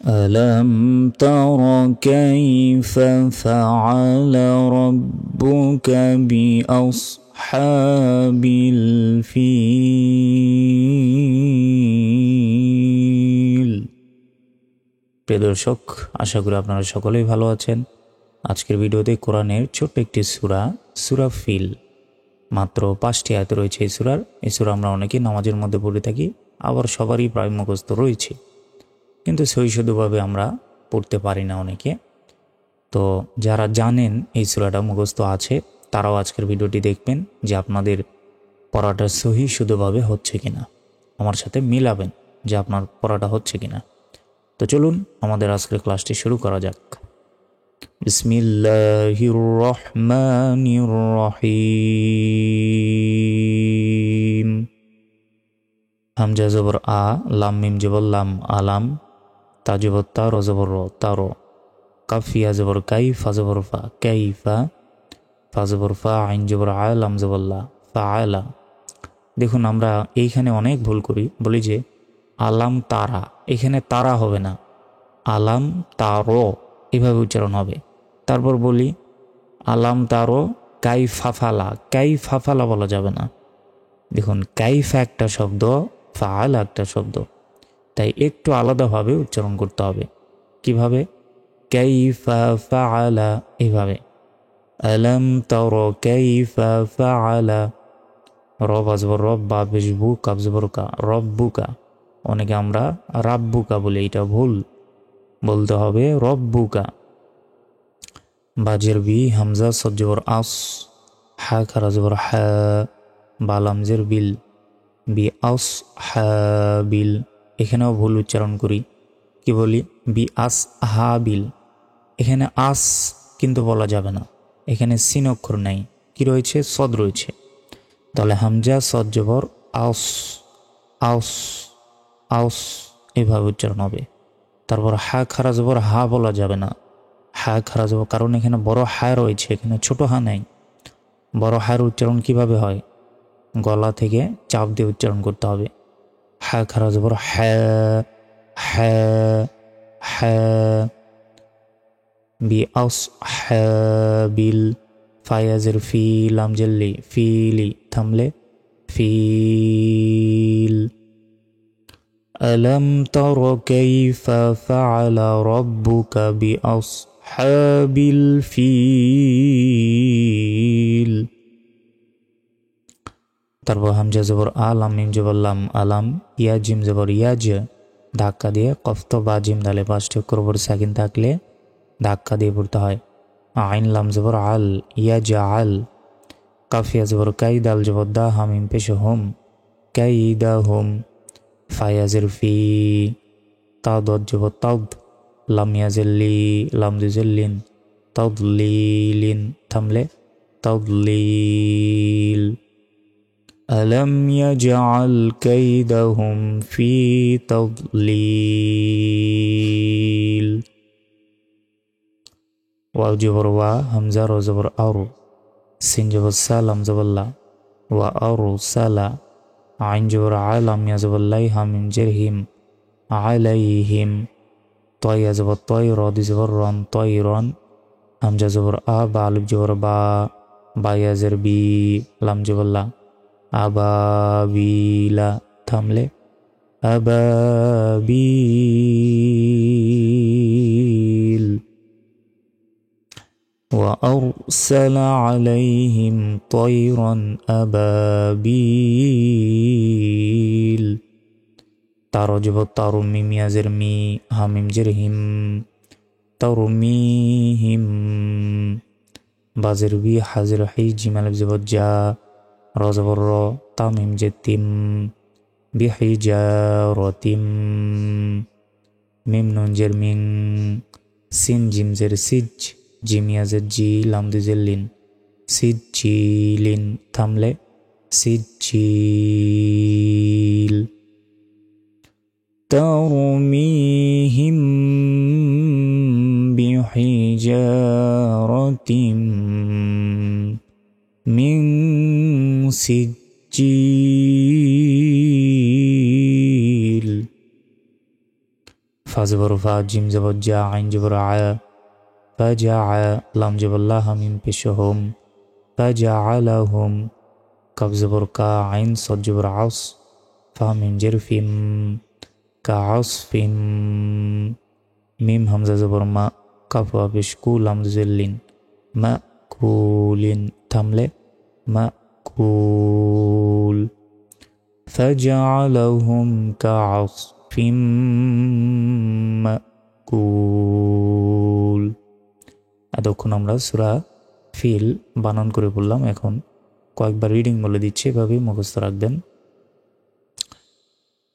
ألم تر كيف فعل ربك بأصحاب الفيل। প্রিয় দর্শক, আশা করি আপনারা সকলেই ভালো আছেন। আজকের ভিডিওতে কোরআনের ছোট্ট একটি সূরা ফিল, মাত্র 5টি আয়াত রয়েছে এই সূরার। এই সূরা আমরা অনেকেই নামাজের মধ্যে পড়ে থাকি, আবার সবারই প্রায় মুখস্থ রয়েছে, কিন্তু সহিষ্ণুভাবে আমরা পড়তে পারি না অনেকে। তো যারা জানেন এই সূরাটা মুখস্থ আছে, তারাও আজকের ভিডিওটি দেখবেন যে আপনাদের পড়াটা সহিষ্ণুভাবে হচ্ছে কিনা, আমার সাথে মিলাবেন যে আপনার পড়াটা হচ্ছে কিনা। তো চলুন আমাদের আজকের ক্লাসটি শুরু করা যাক। বিসমিল্লাহির রহমানির রহিম। হামজা জবর আ, লাম মিম জবর লাম, আলাম। তা জবর তা, র জবর র, তারো। কাফিয়া জবর কাই, ফা জবর ফা, কাইফা। ফা জবর ফা, আইন জবর আ, লাম জবর লা, ফা আলা। দেখুন আমরা এইখানে অনেক ভুল করি, বলি যে আলাম তারা, এখানে তারা হবে না, আলাম তারো এভাবে উচ্চারণ হবে। তারপর বলি আলাম তারো কাইফাফালা, কাইফাফালা বলা যাবে না। দেখুন কাইফা একটা শব্দ, ফাআলা একটা শব্দ, তাই একটু আলাদাভাবে উচ্চারণ করতে হবে। কিভাবে? কাইফা ফাআলা, এইভাবে। আলাম তারা কাইফা ফাআলা। রব আজবর রব, বা বেশবু, কাব জবর কা, রব্বুকা। অনেকে আমরা রাব্বুকা বলি, এটা ভুল, বলতে হবে রব্বুকা। বাজের বি, হামজা সজ্জবর আস, হা খারা জবর হা, বালামজের বিল, বি আস হা বিল। এখানেও ভুল উচ্চারণ করি, কি বলি? বি আস হা বিল। এখানে আস কিন্তু বলা যাবে না, এখানে সিন অক্ষর নাই, কি রয়েছে? সদ রয়েছে। তাহলে হামজা সজ্জবর আস, আস, আস এভাবে উচ্চারণ হবে। তারপর হা খারা জবর হা বলা যাবে না, হা খারা যাব, কারণ এখানে বড় হা রয়েছে, এখানে ছোট হা নাই। বড় হার উচ্চারণ কিভাবে হয়? গলা থেকে চাপ দিয়ে উচ্চারণ করতে হবে। হা খারা জবর হা, হা, হা। বি আস হা বিল। ফায়াজের ফি, লামজেল্লি, ফিলি, থামলে ফিল। ألم تر كيف فعل ربك بأصحاب الفيل। তারপর হামজা জবর আলাম, মিম জবর লাম, আলাম। ইয়া জিম জবর ইয়াজ, ধাক্কা দিয়ে কফত বা জিম দালে 5টি অক্ষর উপর সাকিন থাকলে ধাক্কা দিয়ে পড়তে হয়। আইন লাম জবর আল, ইয়াজ আল। কাফিয়া জবর কাই, দাল জবর দা, হামিম পেশ হোম, কাইদা হোম। ফায়াজের ফি, তাওদ জবর তাওদ, লাম ইয়াজেল্লি, লাম দুজেল্লিন, তাওদলিলিন, থামলে তাওদলিল। আলম ইয়াজআল কাইদাহুম ফি তাওদলিল। ওয়াও জবর ওয়া, হামজা র জবর আর, সিন জবর সা, লাম জবর লা, ওয়া আর সালা। আইন জবর আলাম, ইয়া জবর লাই, হামিম জের হিম, আলাইহিম। তয়া জবর তয়, রদি জবর রন, তয় রন। হামজা জবর আ, বা আলিফ জবর বা, বায়াজের বি, লাম জবর লা, আবাবিলা, থামলে আবাবিল। وأرسل عليهم طيرا أبابيل। তারো জবর তারু, মিম ইয়াজের মি, হামিম জের হিম, তারমিহিম। বাজের বি, হাজের হি, জিম আলিফ জবর জা, র জবর র, তামিম জের তিম, বিহিজারতিম। মিম নুন জের মিং, সিন জিম জের সিজ, জিম ইয়াজের জি, লাম দুজের লিন, সিজিলিন, থামলে সিজিল। ترميهم بحجارة من سجيل ফা জবর ফা, জিম জবর জা, আইন জবর আ, ফাজা আ, লাম জবর লা, হা মিম পেশ হোম, ফাজা আলাহুম, কাফ জবর কা, আইন সদ জবর আস, ফা মিম জের ফিম, কা আসফিম, মিম হামজা জবর মা, কাফ ওয়া পেশ কু, লাম জের লিন, মা কুলিন, থামলে মা কুল, ফাজআলাহুম কাআসফিম মাকুল। এতক্ষণ আমরা সূরা ফিল বানান করে বললাম, এখন কয়েকবার রিডিং বলে দিচ্ছি, এভাবে মুখস্থ রাখবেন।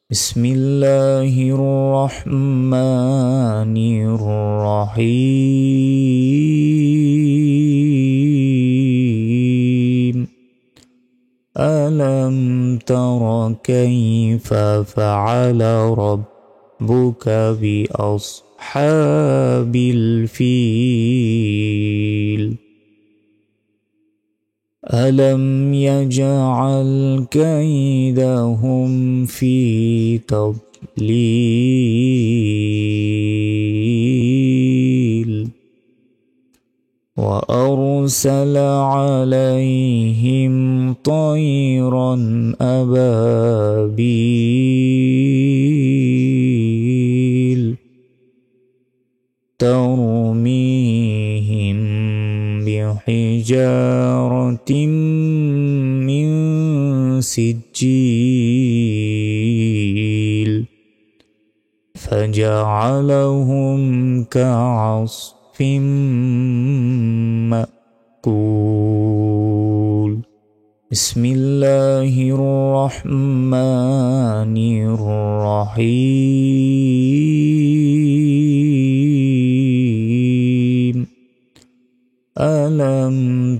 বিসমিল্লাহির রহমানির রহিম। ألم تر كيف فعل ربك بأصحاب الفيل ألم يجعل كيدهم في تضليل وأرسل عليهم طيرا أبابيل ترميهم بحجارة من سجيل فجعلهم كعصف مأكول. بسم الله الرحمن الرحيم. ألم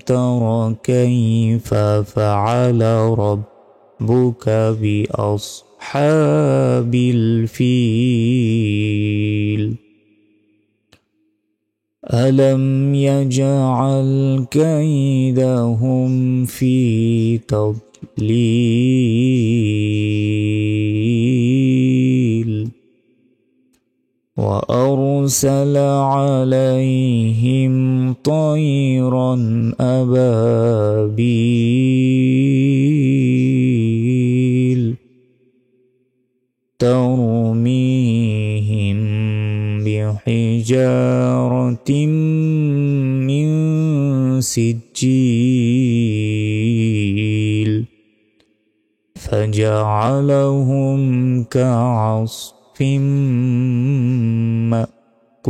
تر كيف فعل ربك بأصحاب الفيل ألم يجعل كيدهم في تضليل وأرسل عليهم طيرا أبابيل ترميهم بحجارة من سجيل فجعلهم كعصف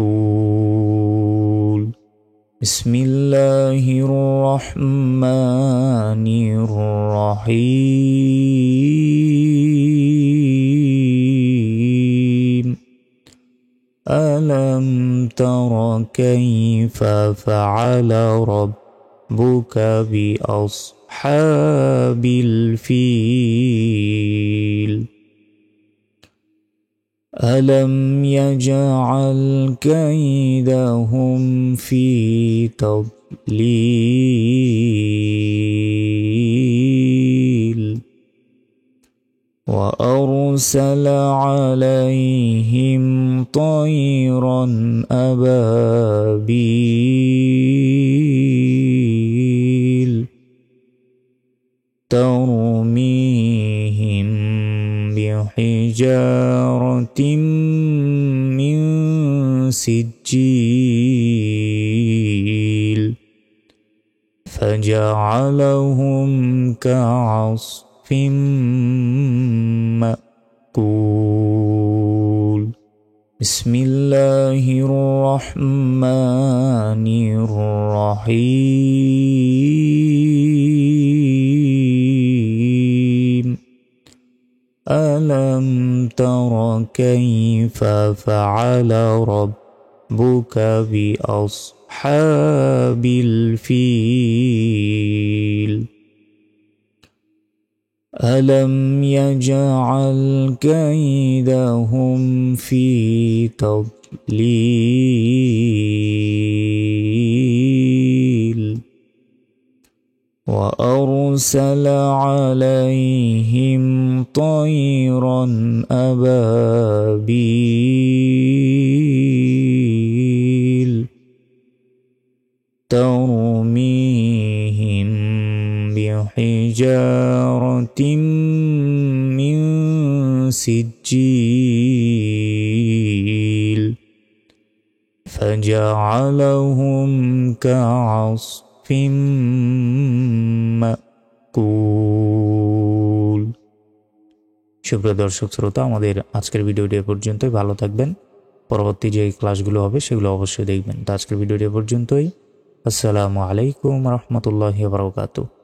مأكول. بسم الله الرحمن الرحيم. ألم تر كيف فعل ربك بأصحاب الفيل ألم يجعل كيدهم في تضليل وأرسل عليهم طيرا أبابيل ترميهم بحجارة من سجيل فجعلهم كعصف مأكول. بسم الله الرحمن الرحيم. ألم تر كيف فعل ربك بأصحاب الفيل ألم يجعل كيدهم في تضليل وأرسل عليهم طيرا أبابيل ترميهم بحجارة من سجيل فجعلهم كعصف مأكول। সুপ্রিয় দর্শক শ্রোতা, আমাদের আজকের ভিডিওটি এ পর্যন্তই। ভালো থাকবেন। পরবর্তী যে ক্লাসগুলো হবে সেগুলো অবশ্যই দেখবেন। তো আজকের ভিডিওটি এ পর্যন্তই। আসসালামু আলাইকুম রহমতুল্লাহি ওয়া বারাকাতুহু।